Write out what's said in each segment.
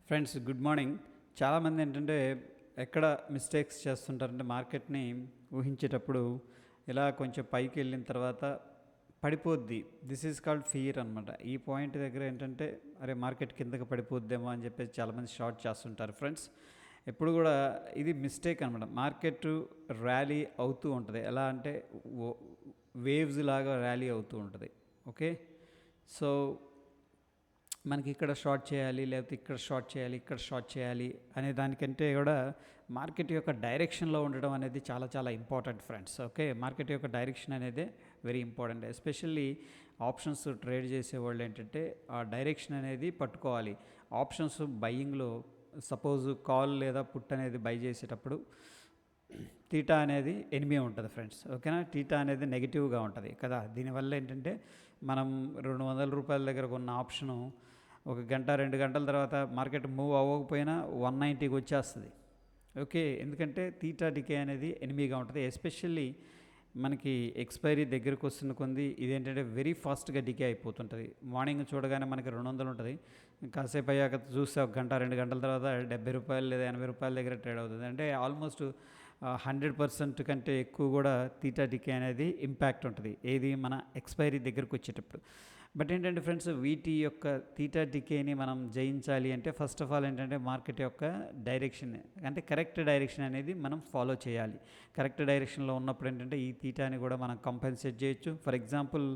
Friends good morning. చాలామంది ఏంటంటే ఎక్కడ మిస్టేక్స్ చేస్తుంటారంటే మార్కెట్ని ఊహించేటప్పుడు ఇలా కొంచెం పైకి వెళ్ళిన తర్వాత పడిపోద్ది. దిస్ ఈజ్ కాల్డ్ ఫియర్ అనమాట. ఈ పాయింట్ దగ్గర ఏంటంటే అరే మార్కెట్ కిందకి పడిపోద్దేమో అని చెప్పేసి చాలామంది షార్ట్ చేస్తుంటారు ఫ్రెండ్స్. ఎప్పుడు కూడా ఇది మిస్టేక్ అనమాట. మార్కెట్ ర్యాలీ అవుతూ ఉంటుంది. ఎలా అంటే వేవ్స్ లాగా ర్యాలీ అవుతూ ఉంటుంది. ఓకే, సో మనకి ఇక్కడ షార్ట్ చేయాలి, లేకపోతే ఇక్కడ షార్ట్ చేయాలి, ఇక్కడ షార్ట్ చేయాలి అనే దానికంటే కూడా మార్కెట్ యొక్క డైరెక్షన్లో ఉండడం అనేది చాలా చాలా ఇంపార్టెంట్ ఫ్రెండ్స్. ఓకే, మార్కెట్ యొక్క డైరెక్షన్ అనేది very important. Especially options trade చేసేవాళ్ళు ఏంటంటే ఆ డైరెక్షన్ అనేది పట్టుకోవాలి. ఆప్షన్స్ బయ్యింగ్లో సపోజ్ కాల్ లేదా పుట్ అనేది బై చేసేటప్పుడు తీటా అనేది ఎనిమి ఉంటుంది ఫ్రెండ్స్. ఓకేనా, తీటా అనేది నెగిటివ్గా ఉంటుంది కదా. దీనివల్ల ఏంటంటే మనం 200 రూపాయల దగ్గర కొన్న ఆప్షను ఒక గంట 2 గంటల తర్వాత మార్కెట్ మూవ్ అవ్వకపోయినా 190కి వచ్చేస్తుంది. ఓకే, ఎందుకంటే తీటా డికే అనేది ఎనిమిగా ఉంటుంది. ఎస్పెషల్లీ మనకి ఎక్స్పైరీ దగ్గరకు వస్తున్న కొంది ఇదేంటంటే వెరీ ఫాస్ట్గా డికే అయిపోతుంటుంది. మార్నింగ్ చూడగానే మనకి 200 ఉంటుంది, కాసేపు అయ్యాక చూస్తే ఒక గంట 2 గంటల తర్వాత 70 రూపాయలు లేదా 80 రూపాయల దగ్గర ట్రేడ్ అవుతుంది. అంటే ఆల్మోస్ట్ 100% కంటే ఎక్కువ కూడా తీటా డికే అనేది ఇంపాక్ట్ ఉంటుంది ఏది మన ఎక్స్పైరీ దగ్గరకు వచ్చేటప్పుడు. బట్ ఏంటంటే ఫ్రెండ్స్, వీటి యొక్క తీటా డికేని మనం జయించాలి అంటే ఫస్ట్ ఆఫ్ ఆల్ ఏంటంటే మార్కెట్ యొక్క డైరెక్షన్ అంటే కరెక్ట్ డైరెక్షన్ అనేది మనం ఫాలో చేయాలి. కరెక్ట్ డైరెక్షన్లో ఉన్నప్పుడు ఏంటంటే ఈ తీటాని కూడా మనం కంపెన్సేట్ చేయొచ్చు. ఫర్ ఎగ్జాంపుల్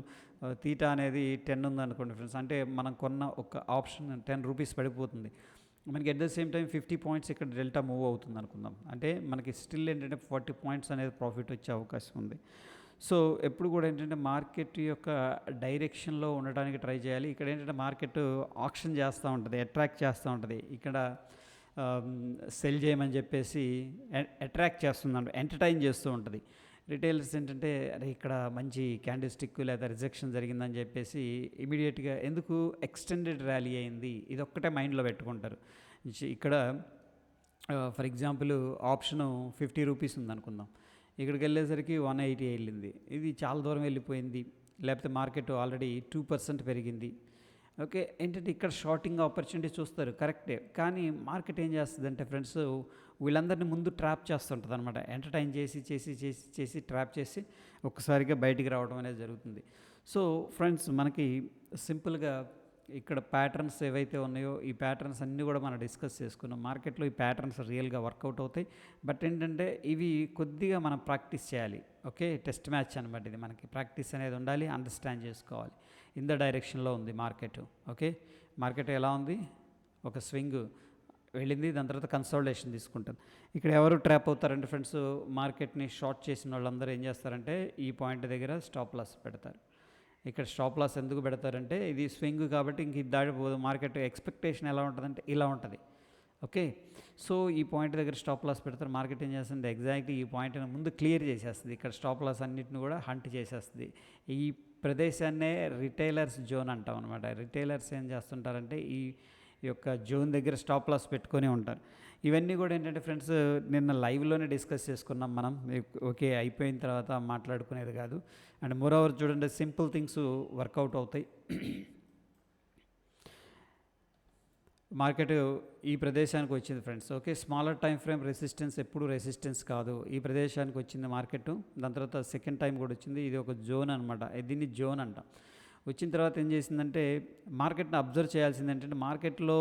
తీటా అనేది 10 ఉందనుకోండి ఫ్రెండ్స్, అంటే మనం కొన్న ఒక ఆప్షన్ 10 రూపీస్ పడిపోతుంది. మనకి at the same time 50 points ఇక్కడ డెల్టా మూవ్ అవుతుంది అనుకుందాం. అంటే మనకి స్టిల్ ఏంటంటే 40 పాయింట్స్ అనేది ప్రాఫిట్ వచ్చే అవకాశం ఉంది. సో ఎప్పుడు కూడా ఏంటంటే మార్కెట్ యొక్క డైరెక్షన్లో ఉండడానికి ట్రై చేయాలి. ఇక్కడ ఏంటంటే మార్కెట్ ఆక్షన్ చేస్తూ ఉంటుంది, అట్రాక్ట్ చేస్తూ ఉంటుంది. ఇక్కడ సెల్ చేయమని చెప్పేసి అట్రాక్ట్ చేస్తుంది, ఎంటర్టైన్ చేస్తూ ఉంటుంది. రిటైలర్స్ ఏంటంటే అరే ఇక్కడ మంచి క్యాండిల్ స్టిక్ లేదా రిజెక్షన్ జరిగిందని చెప్పేసి ఇమీడియట్గా ఎందుకు ఎక్స్టెండెడ్ ర్యాలీ అయింది ఇది ఒక్కటే మైండ్లో పెట్టుకుంటారు. ఇక్కడ ఫర్ ఎగ్జాంపుల్ ఆప్షను 50 రూపీస్ ఉందనుకుందాం, ఇక్కడికి వెళ్ళేసరికి 180 వెళ్ళింది, ఇది చాలా దూరం వెళ్ళిపోయింది, లేకపోతే మార్కెట్ ఆల్రెడీ 2% పెరిగింది. ఓకే, ఏంటంటే ఇక్కడ షార్టింగ్ ఆపర్చునిటీ చూస్తారు కరెక్టే, కానీ మార్కెట్ ఏం చేస్తుందంటే ఫ్రెండ్స్ వీళ్ళందరినీ ముందు ట్రాప్ చేస్తుంటుంది అనమాట. ఎంటర్టైన్ చేసి చేసి చేసి చేసి ట్రాప్ చేసి ఒక్కసారిగా బయటికి రావడం అనేది జరుగుతుంది. సో ఫ్రెండ్స్, మనకి సింపుల్గా ఇక్కడ ప్యాటర్న్స్ ఏవైతే ఉన్నాయో ఈ ప్యాటర్న్స్ అన్నీ కూడా మనం డిస్కస్ చేసుకున్నాం. మార్కెట్లో ఈ ప్యాటర్న్స్ రియల్గా వర్కౌట్ అవుతాయి. బట్ ఏంటంటే ఇవి కొద్దిగా మనం ప్రాక్టీస్ చేయాలి. ఓకే, టెస్ట్ మ్యాచ్ అనమాట ఇది. మనకి ప్రాక్టీస్ అనేది ఉండాలి, అండర్స్టాండ్ చేసుకోవాలి. ఇన్ ద డైరెక్షన్లో ఉంది మార్కెట్. ఓకే, మార్కెట్ ఎలా ఉంది, ఒక స్వింగ్ వెళ్ళింది, దాని తర్వాత కన్సాలిడేషన్ తీసుకుంటుంది. ఇక్కడ ఎవరు ట్రాప్ అవుతారంటే ఫ్రెండ్స్, మార్కెట్ని షార్ట్ చేసిన వాళ్ళందరూ ఏం చేస్తారంటే ఈ పాయింట్ దగ్గర స్టాప్ లాస్ పెడతారు. ఇక్కడ స్టాప్ లాస్ ఎందుకు పెడతారంటే ఇది స్వింగ్ కాబట్టి ఇంక ఇది దాడిపోదు. మార్కెట్ ఎక్స్పెక్టేషన్ ఎలా ఉంటుందంటే ఇలా ఉంటుంది. ఓకే, సో ఈ పాయింట్ దగ్గర స్టాప్ లాస్ పెడతారు. మార్కెట్ ఏం చేస్తుంది, ఎగ్జాక్ట్లీ ఈ పాయింట్ని ముందు క్లియర్ చేసేస్తుంది. ఇక్కడ స్టాప్ లాస్ అన్నిటిని కూడా హంట్ చేసేస్తుంది. ఈ ప్రదేశాన్నే రిటైలర్స్ జోన్ అంటాం అనమాట. రిటైలర్స్ ఏం చేస్తుంటారంటే ఈ యొక్క జోన్ దగ్గర స్టాప్ లాస్ పెట్టుకొని ఉంటారు. ఇవన్నీ కూడా ఏంటంటే ఫ్రెండ్స్ నిన్న లైవ్లోనే డిస్కస్ చేసుకున్నాం మనం. ఓకే, అయిపోయిన తర్వాత మాట్లాడుకునేది కాదు. అండ్ మోర్ ఓవర్ చూడండి, సింపుల్ థింగ్స్ వర్కౌట్ అవుతాయి. మార్కెట్ ఈ ప్రదేశానికి వచ్చింది friends. Okay, smaller time frame resistance ఎప్పుడు రెసిస్టెన్స్ కాదు. ఈ ప్రదేశానికి వచ్చింది మార్కెట్, దాని తర్వాత సెకండ్ టైం కూడా వచ్చింది. ఇది ఒక జోన్ అనమాట, దీన్ని జోన్ అంటాం. వచ్చిన తర్వాత ఏం చేసిందంటే మార్కెట్ని అబ్జర్వ్ చేయాల్సింది ఏంటంటే మార్కెట్లో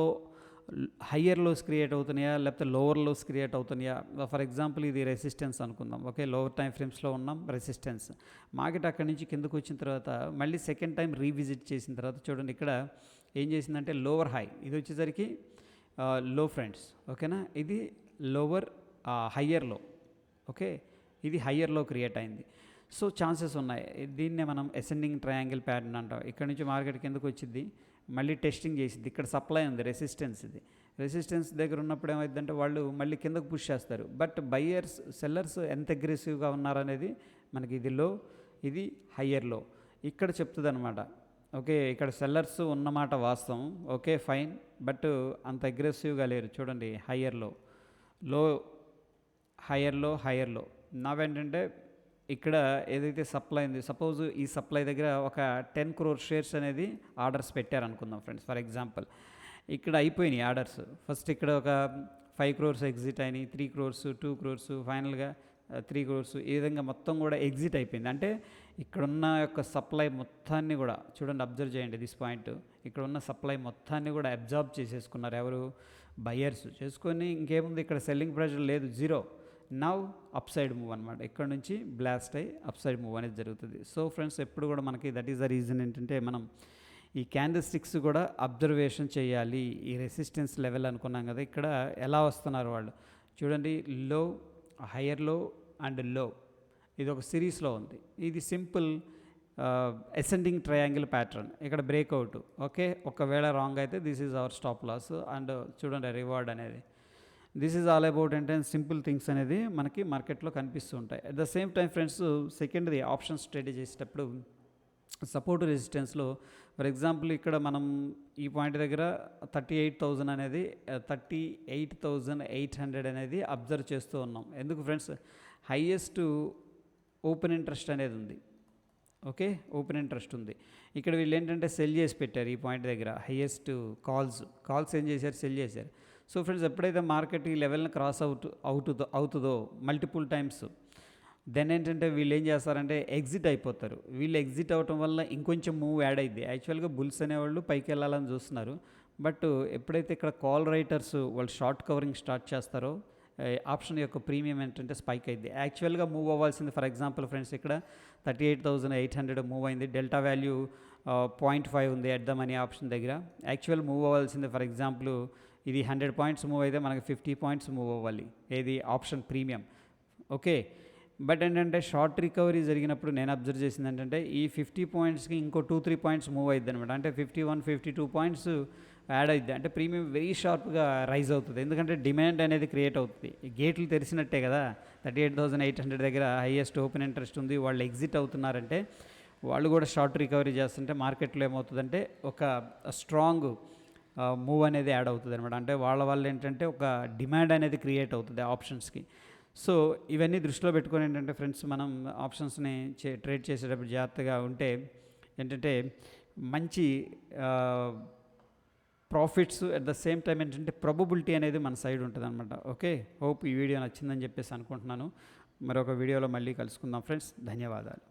హయ్యర్ లోస్ క్రియేట్ అవుతున్నాయా లేకపోతే లోవర్ లోస్ క్రియేట్ అవుతున్నాయా. ఫర్ ఎగ్జాంపుల్ ఇది రెసిస్టెన్స్ అనుకుందాం. ఓకే, లోవర్ టైం ఫ్రేమ్స్లో ఉన్నాం, రెసిస్టెన్స్. మార్కెట్ అక్కడి నుంచి కిందకు వచ్చిన తర్వాత మళ్ళీ సెకండ్ టైం రీవిజిట్ చేసిన తర్వాత చూడండి ఇక్కడ ఏం చేసిందంటే లోవర్ హై, ఇది వచ్చేసరికి లో ఫ్రెండ్స్. ఓకేనా, ఇది లోవర్ హయ్యర్ లో. ఓకే, ఇది హయ్యర్ లో క్రియేట్ అయింది. సో ఛాన్సెస్ ఉన్నాయి. దీన్నే మనం అసెండింగ్ ట్రయాంగిల్ ప్యాటర్న్ అంటాం. ఇక్కడ నుంచి మార్కెట్ కిందకు వచ్చింది, మళ్ళీ టెస్టింగ్ చేసింది. ఇక్కడ సప్లై ఉంది, రెసిస్టెన్స్. ఇది రెసిస్టెన్స్ దగ్గర ఉన్నప్పుడు ఏమైందంటే వాళ్ళు మళ్ళీ కిందకు పుష్ చేస్తారు. బట్ బయ్యర్స్ సెల్లర్స్ ఎంత అగ్రెసివ్గా ఉన్నారనేది మనకి ఇది లో, ఇది హయ్యర్ లో ఇక్కడ చెప్తుంది అనమాట. ఓకే, ఇక్కడ సెల్లర్స్ ఉన్నమాట వాస్తవం. ఓకే ఫైన్, బట్ అంత అగ్రెసివ్గా లేరు. చూడండి హయ్యర్ లో, లో హయ్యర్ లో, హయ్యర్ లో. నావేంటంటే ఇక్కడ ఏదైతే సప్లై ఉంది, సపోజ్ ఈ సప్లై దగ్గర ఒక 10 crore షేర్స్ అనేది ఆర్డర్స్ పెట్టారనుకుందాం ఫ్రెండ్స్. ఫర్ ఎగ్జాంపుల్ ఇక్కడ అయిపోయినాయి ఆర్డర్స్. ఫస్ట్ ఇక్కడ ఒక 5 crores ఎగ్జిట్ అయినాయి, 3 crores, 2 crores, ఫైనల్గా 3 crores. ఈ విధంగా మొత్తం కూడా ఎగ్జిట్ అయిపోయింది. అంటే ఇక్కడున్న యొక్క సప్లై మొత్తాన్ని కూడా చూడండి, అబ్జర్వ్ చేయండి దిస్ పాయింట్. ఇక్కడ ఉన్న సప్లై మొత్తాన్ని కూడా అబ్జార్బ్ చేసేసుకున్నారు ఎవరు? బయర్స్. చేసుకొని ఇంకేముంది, ఇక్కడ సెల్లింగ్ ప్రెషర్ లేదు, zero. Now up side move అనమాట. ఇక్కడ నుంచి బ్లాస్ట్ అయ్యి అప్ సైడ్ మూవ్ అనేది జరుగుతుంది. సో ఫ్రెండ్స్, ఎప్పుడు కూడా మనకి దట్ ఈస్ ద రీజన్ ఏంటంటే, మనం ఈ క్యాండిల్ స్టిక్స్ కూడా అబ్జర్వేషన్ చేయాలి. ఈ రెసిస్టెన్స్ లెవెల్ అనుకున్నాం కదా, ఇక్కడ ఎలా వస్తున్నారు వాళ్ళు చూడండి. లో, హయ్యర్ లో అండ్ లో, ఇది ఒక సిరీస్లో ఉంది. ఇది సింపుల్ అసెండింగ్ ట్రయాంగిల్ ప్యాటర్న్. ఇక్కడ బ్రేక్అవుట్. ఓకే, ఒకవేళ రాంగ్ అయితే this is our stop loss. And చూడండి రివార్డ్ అనేది. దిస్ ఈజ్ ఆల్ అబౌట్ ఏంటంటే సింపుల్ థింగ్స్ అనేది మనకి మార్కెట్లో కనిపిస్తూ ఉంటాయి. At the same time friends, secondary options trade చేసేటప్పుడు సపోర్ట్ రెసిస్టెన్స్లో, ఫర్ ఎగ్జాంపుల్ ఇక్కడ మనం ఈ పాయింట్ దగ్గర 38,000 అనేది 38,800 అనేది అబ్జర్వ్ చేస్తూ ఉన్నాం. ఎందుకు ఫ్రెండ్స్? హైయెస్ట్ ఓపెన్ ఇంట్రెస్ట్ అనేది ఉంది. ఓకే, ఓపెన్ ఇంట్రెస్ట్ ఉంది. ఇక్కడ వీళ్ళు ఏంటంటే సెల్ చేసి పెట్టారు ఈ పాయింట్ దగ్గర. హైయెస్ట్ కాల్స్ ఏం చేశారు? సెల్ చేశారు. సో ఫ్రెండ్స్, ఎప్పుడైతే మార్కెట్ ఈ లెవెల్ని క్రాస్ అవుతుందో మల్టిపుల్ టైమ్స్, దెన్ ఏంటంటే వీళ్ళు ఏం చేస్తారంటే ఎగ్జిట్ అయిపోతారు. వీళ్ళు ఎగ్జిట్ అవ్వటం వల్ల ఇంకొంచెం మూవ్ యాడ్ అయింది. యాక్చువల్గా బుల్స్ అనేవాళ్ళు పైకి వెళ్ళాలని చూస్తున్నారు. బట్ ఎప్పుడైతే ఇక్కడ కాల్ రైటర్స్ వాళ్ళు షార్ట్ కవరింగ్ స్టార్ట్ చేస్తారో, ఆప్షన్ యొక్క ప్రీమియం ఏంటంటే స్పైక్ అయింది. యాక్చువల్గా మూవ్ అవ్వాల్సింది, ఫర్ ఎగ్జాంపుల్ ఫ్రెండ్స్, ఇక్కడ 38,800 మూవ్ అయింది. డెల్టా వాల్యూ 0.5 ఉంది ఎట్ ద మనీ ఆప్షన్ దగ్గర. యాక్చువల్ మూవ్ అవ్వాల్సింది, ఫర్ ఎగ్జాంపుల్ ఇది 100 పాయింట్స్ మూవ్ అయితే మనకి 50 పాయింట్స్ మూవ్ అవ్వాలి, ఏది ఆప్షన్ ప్రీమియం. ఓకే, బట్ ఏంటంటే షార్ట్ రికవరీ జరిగినప్పుడు నేను అబ్జర్వ్ చేసింది ఏంటంటే ఈ 50 పాయింట్స్కి ఇంకో 2-3 పాయింట్స్ మూవ్ అవుతుంది అనమాట. అంటే 51-52 పాయింట్స్ యాడ్ అవుతుంది. అంటే ప్రీమియం వెరీ షార్ప్గా రైజ్ అవుతుంది. ఎందుకంటే డిమాండ్ అనేది క్రియేట్ అవుతుంది. ఈ గేట్లు తెరిచినట్టే కదా. 38,800 దగ్గర హైయెస్ట్ ఓపెన్ ఇంట్రెస్ట్ ఉంది, వాళ్ళు ఎగ్జిట్ అవుతున్నారంటే వాళ్ళు కూడా షార్ట్ రికవరీ చేస్తుంటే మార్కెట్లో ఏమవుతుందంటే ఒక స్ట్రాంగ్ మూవ్ అనేది యాడ్ అవుతుంది అనమాట. అంటే వాళ్ళ ఏంటంటే ఒక డిమాండ్ అనేది క్రియేట్ అవుతుంది ఆప్షన్స్కి. సో ఇవన్నీ దృష్టిలో పెట్టుకొని ఏంటంటే ఫ్రెండ్స్, మనం ఆప్షన్స్ని ట్రేడ్ చేసేటప్పుడు జాగ్రత్తగా ఉంటే ఏంటంటే మంచి profits, at the same time ఏంటంటే ప్రాబబిలిటీ అనేది మన సైడ్ ఉంటుంది అనమాట. ఓకే, హోప్ ఈ వీడియో నచ్చిందని చెప్పేసి అనుకుంటున్నాను. మరొక వీడియోలో మళ్ళీ కలుసుకుందాం ఫ్రెండ్స్. ధన్యవాదాలు.